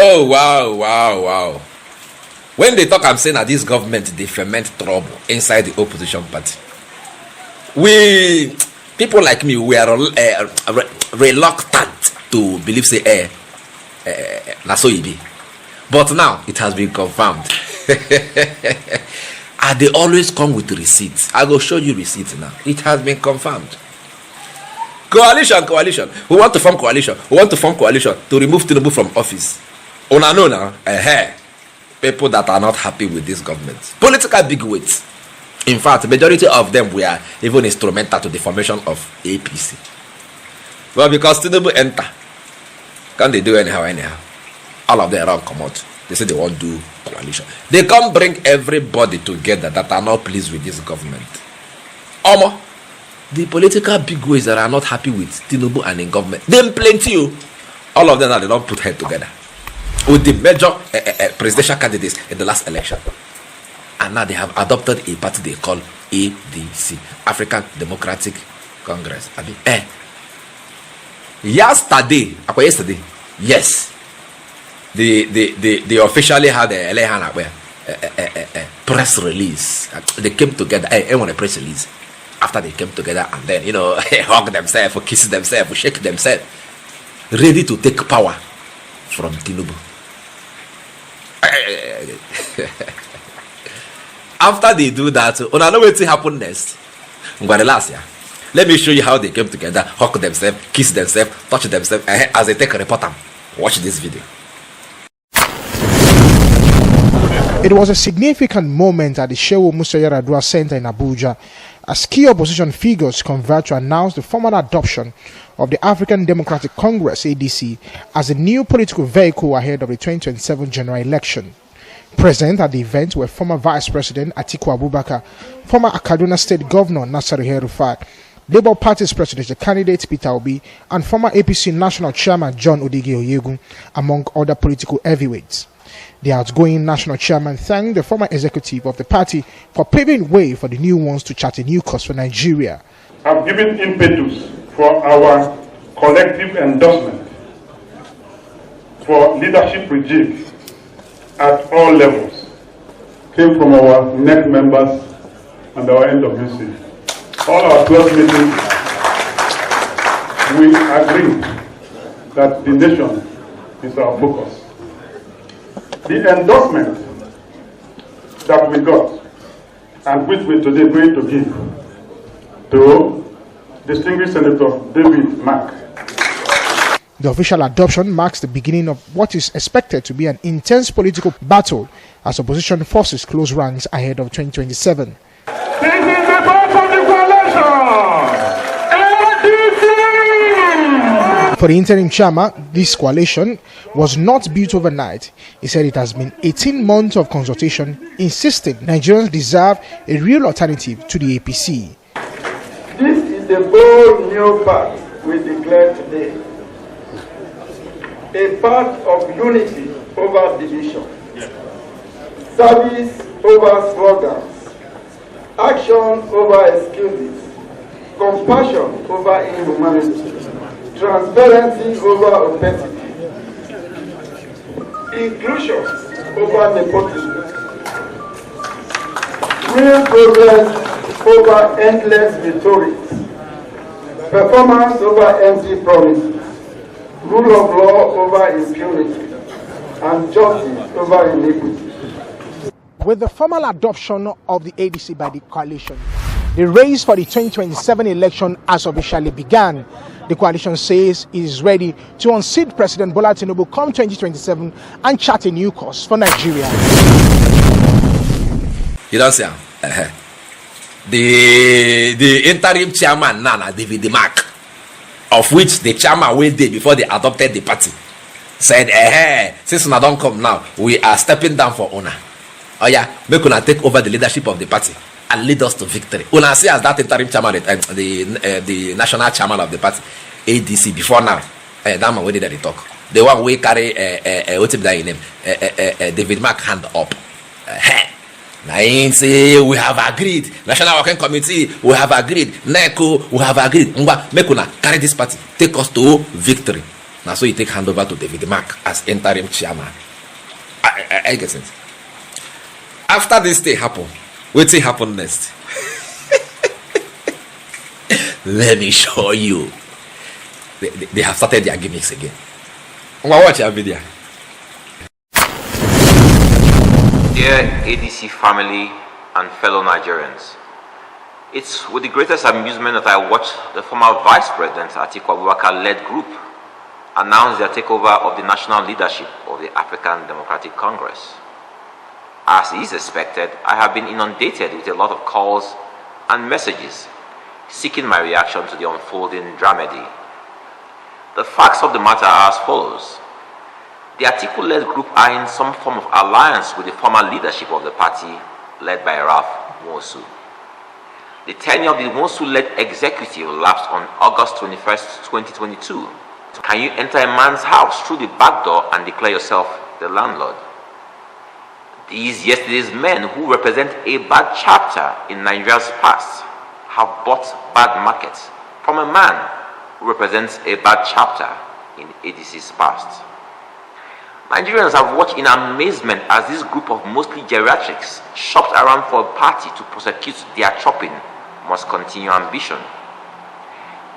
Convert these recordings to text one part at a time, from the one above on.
Oh, wow. When they talk, I'm saying that this government, they ferment trouble inside the opposition party. People like me, we are reluctant to believe, say, na so it be. But now, it has been confirmed. And they always come with receipts. I will show you receipts now. It has been confirmed. Coalition. We want to form coalition to remove Tinubu from office. Una know now, people that are not happy with this government. Political bigwigs. In fact, the majority of them were even instrumental to the formation of APC. Well, because Tinubu enter, can they do anyhow? All of them around come out. They say they won't do coalition. They can't bring everybody together that are not pleased with this government. The political bigwigs that are not happy with Tinubu and the government, them plenty. All of them now, they don't put head together with the major presidential candidates in the last election. And now they have adopted a party they call ADC, African Democratic Congress. Yesterday, yes, they officially had a press release. They came together. I want a press release. After they came together and then, hug themselves, or kiss themselves, or shake themselves, ready to take power from Tinubu. After they do that, I know what will happen next. Let me show you how they came together, hug themselves, kiss themselves, touch themselves, as they take a report. Watch this video. It was a significant moment at the Shehu Musa Yar'Adua Center in Abuja as key opposition figures converged to announce the formal adoption of the African Democratic Congress ADC as a new political vehicle ahead of the 2027 general election. Present at the event were former Vice President Atiku Abubakar, former Kaduna State Governor Nasir El-Rufai, Labour Party's presidential candidate Peter Obi, and former APC National Chairman John Odigi Oyegun, among other political heavyweights. The outgoing national chairman thanked the former executive of the party for paving way for the new ones to chart a new course for Nigeria. Have given impetus for our collective endorsement for leadership regime at all levels. Came from our NEC members and our NWC. All our close meetings, we agree that the nation is our focus. The endorsement that we got and which we today going to give to distinguished Senator David Mark. The official adoption marks the beginning of what is expected to be an intense political battle as opposition forces close ranks ahead of 2027. This is the vote of the coalition! For the interim chairman, this coalition was not built overnight. He said it has been 18 months of consultation, insisting Nigerians deserve a real alternative to the APC. This is the bold new path we declare today. A path of unity over division, service over slogans, action over excuses, compassion over inhumanity, transparency over opacity, inclusion over nepotism, real progress over endless rhetoric, performance over empty promises, rule of law over impunity, and justice over iniquity. With the formal adoption of the ADC by the coalition, the race for the 2027 election has officially begun. The coalition says it is ready to unseat President Bola Tinubu come 2027 and chart a new course for Nigeria. You don't see the interim chairman Nana David Mark, of which the chairman went there before they adopted the party, said, since una don't come now, we are stepping down for honor. Oh yeah, make una take over the leadership of the party and lead us to victory. Una see as that interim chairman, the national chairman of the party, ADC, before now, that man where did they talk? The one we carry what's that name? David Mark hand up. Now say we have agreed. National Working Committee, we have agreed. NECO, we have agreed. Make una carry this party, take us to victory. Now, so you take hand over to David Mark as interim chairman. I get it. After this thing happen, what will happen next? Let me show you. They have started their gimmicks again. Watch your video. Dear ADC family and fellow Nigerians, it's with the greatest amusement that I watched the former Vice President Atiku Abubakar-led group announce their takeover of the national leadership of the African Democratic Congress. As is expected, I have been inundated with a lot of calls and messages seeking my reaction to the unfolding dramedy. The facts of the matter are as follows. The Atiku-led group are in some form of alliance with the former leadership of the party led by Ralph Nyesom. The tenure of the Nyesom-led executive lapsed on August 21st, 2022. Can you enter a man's house through the back door and declare yourself the landlord? These yesterday's men who represent a bad chapter in Nigeria's past have bought bad markets from a man who represents a bad chapter in ADC's past. Nigerians have watched in amazement as this group of mostly geriatrics shopped around for a party to prosecute their chopping must continue ambition.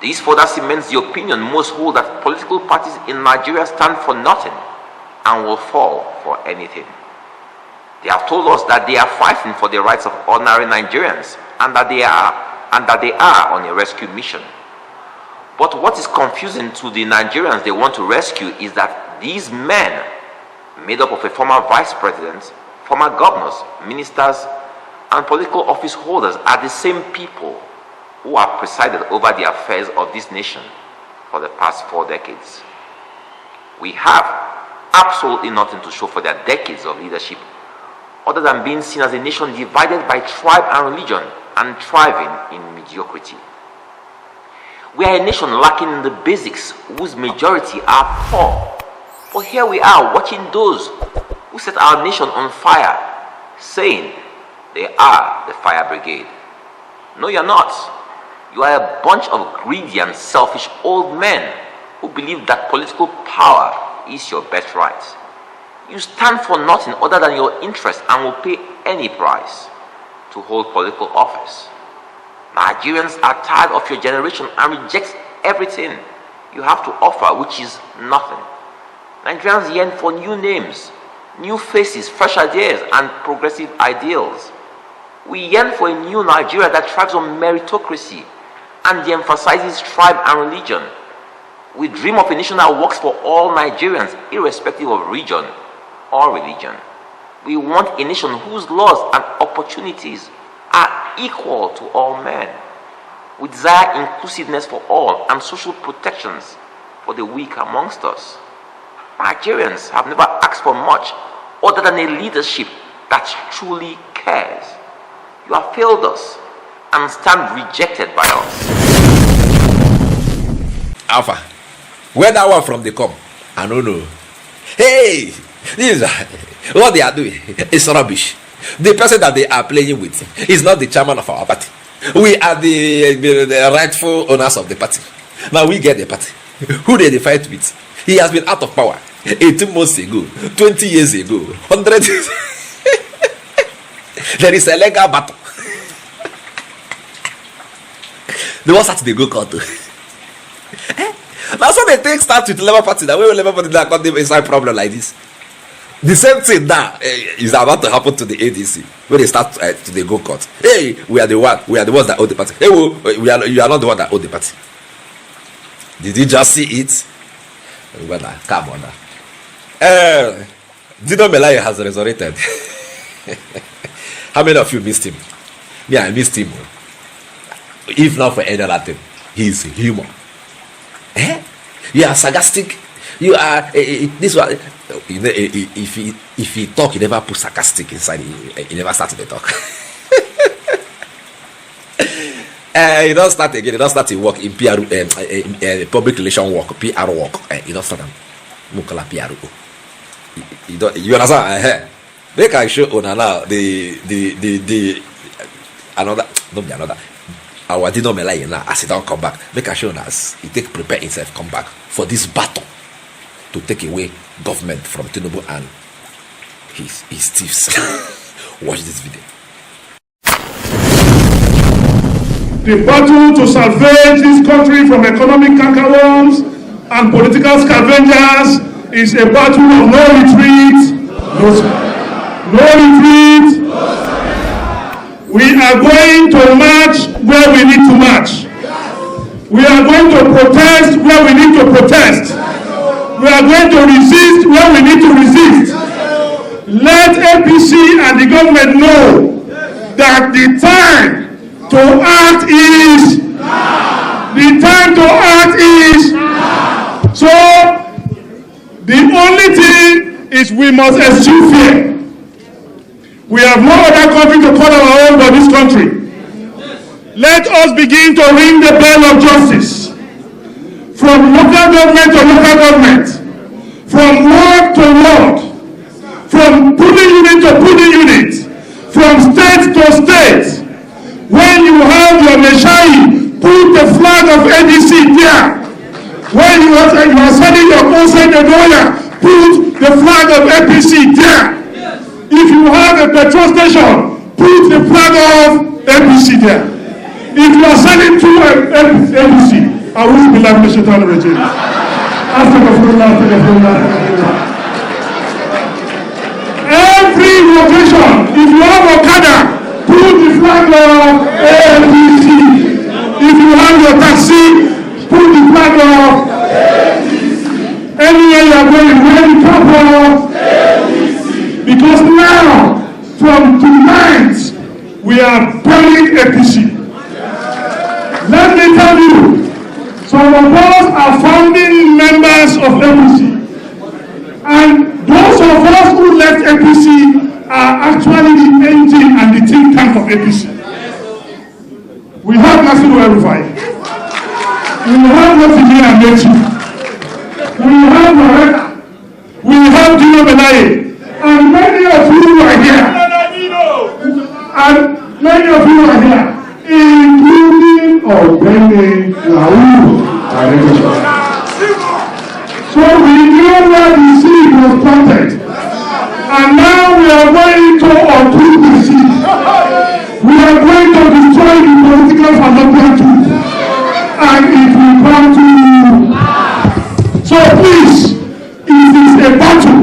This further cements the opinion most hold that political parties in Nigeria stand for nothing and will fall for anything. They have told us that they are fighting for the rights of ordinary Nigerians and that they are on a rescue mission. But what is confusing to the Nigerians they want to rescue is that these men, made up of a former vice president, former governors, ministers, and political office holders, are the same people who have presided over the affairs of this nation for the past 4 decades. We have absolutely nothing to show for their decades of leadership other than being seen as a nation divided by tribe and religion and thriving in mediocrity. We are a nation lacking in the basics whose majority are poor. But here we are watching those who set our nation on fire, saying they are the fire brigade. No, you're not. You are a bunch of greedy and selfish old men who believe that political power is your birthright. You stand for nothing other than your interest and will pay any price to hold political office. Nigerians are tired of your generation and reject everything you have to offer, which is nothing. Nigerians yearn for new names, new faces, fresh ideas, and progressive ideals. We yearn for a new Nigeria that thrives on meritocracy and de-emphasizes tribe and religion. We dream of a nation that works for all Nigerians, irrespective of region or religion. We want a nation whose laws and opportunities are equal to all men. We desire inclusiveness for all and social protections for the weak amongst us. Nigerians have never asked for much other than a leadership that truly cares. You have failed us and stand rejected by us. Alpha, where that one from they come? I don't know. Hey, this is what they are doing. It's rubbish. The person that they are playing with is not the chairman of our party. We are the rightful owners of the party. Now we get the party. Who did they fight with? He has been out of power 18 months ago, 20 years ago, 100 years. There is a legal battle. The one start to go court. That's what they think start with Labour Party. That way Labour Party that got them inside problem like this. The same thing now is about to happen to the ADC when they start to the go court. Hey, we are the ones that own the party. Hey, you are not the one that own the party. Did you just see it? Come on now. Dino Melaye has resurrected. How many of you missed him? Yeah, I missed him. If not for any other thing, he's human. You are sarcastic. You are this one. If he talk, he never put sarcastic inside. He never started the talk. He don't start again. He don't start to work in PR, public relation work, PR work. He don't start. Mukala PR. You understand? They can show on now the another. Don't be another. Our Dino Melaye now as he don't come back. Make a show us he take prepare himself come back for this battle to take away government from Tinubu and his thieves. Watch this video. The battle to salvage this country from economic cankerworms and political scavengers is a battle of no retreat. No retreat. We are going to march where we need to march. We are going to protest where we need to protest. We are going to resist where we need to resist. Let APC and the government know that the time to act is now. The time to act is now. So the only thing is we must eschew fear. We have no other country to call our own but this country. Let us begin to ring the bell of justice. From local government to local government. From ward to ward. From pooling unit to pooling unit. From state to state. When you have your Meshai, put the flag of ADC there. When you are sending your consent lawyer, put the flag of APC there. If you have a petrol station, put the flag of APC there. If you are sending to APC, I will be like the Shaitan regime. Every location, if you have Okada, put the flag of APC. If you have your taxi, put the flag of APC. Anywhere you are going, wear the cap of APC. Because now, from tonight, we are burning APC. Let me tell you, some of us are founding members of APC. And those of us who left APC are actually the engine and the think tank of APC. We have Nasiru El-Rufai. We have Rotimi and Mechi. We have Loretta. We have Dino Benaye. And many of you are here. And many of you are here, including Obene Laou. So we know where the seed was planted. And now we are going to uproot the seed. We are going to destroy the political fallopian tube. And it will come to you. So please, it is a battle.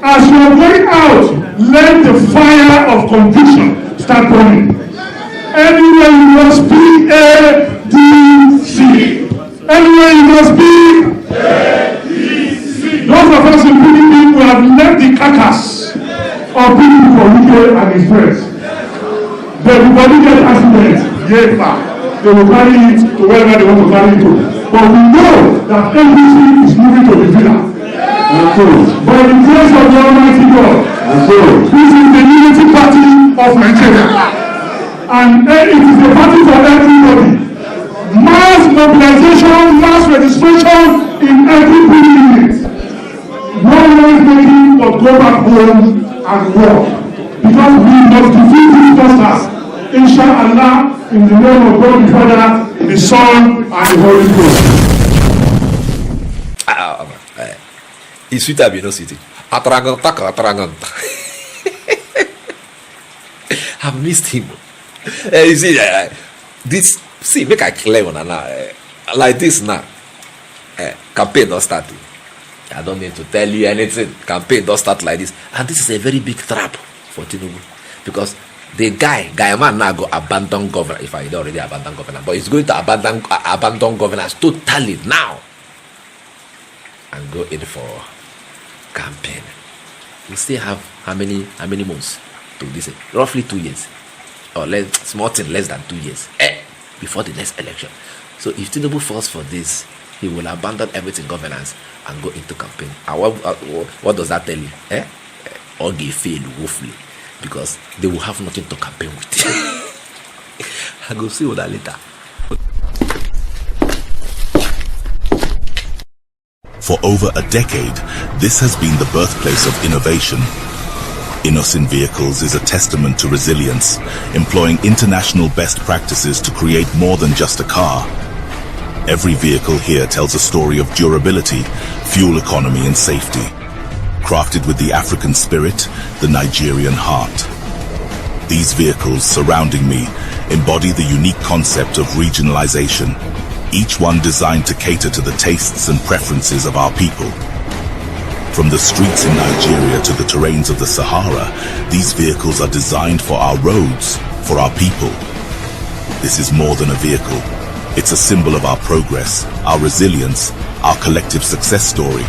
As you are going out, let the fire of conviction start burning. Anywhere you must be ADC. Anywhere you must be ADC. Those of us in PDP who have left the carcass of people for Wike and his friends. They will body get accidents. They will carry it to wherever they want to carry it to. But we know that ADC is moving to the villa. By the grace of the Almighty God, this is the unity party of Nigeria. And it is a party for everybody. Mass mobilization, mass registration in every unit. No one is making but go back home and work. Because we must defeat these monsters. Inshallah, in the name of God the Father, the Son, and the Holy Ghost. It's sweet, you know, city. I've missed him. You see, this, see, make I clear one now. Like this now. Campaign don't start. I don't need to tell you anything. Campaign don't start like this. And this is a very big trap for Tinubu. Because the guy man now go abandon governance. If I already abandon governance, but he's going to abandon governance totally now. And go in for campaign. We still have how many months to this? Roughly 2 years, or small thing less than 2 years before the next election. So if Tinubu falls for this, he will abandon everything governance and go into campaign. And what does that tell you? Or they fail woefully because they will have nothing to campaign with. I go see what that later. For over a decade, this has been the birthplace of innovation. Innoson Vehicles is a testament to resilience, employing international best practices to create more than just a car. Every vehicle here tells a story of durability, fuel economy and safety. Crafted with the African spirit, the Nigerian heart. These vehicles surrounding me embody the unique concept of regionalization, each one designed to cater to the tastes and preferences of our people. From the streets in Nigeria to the terrains of the Sahara, these vehicles are designed for our roads, for our people. This is more than a vehicle. It's a symbol of our progress, our resilience, our collective success story.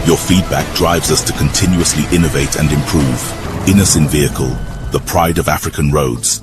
Your feedback drives us to continuously innovate and improve. Innoson Vehicle, the pride of African roads.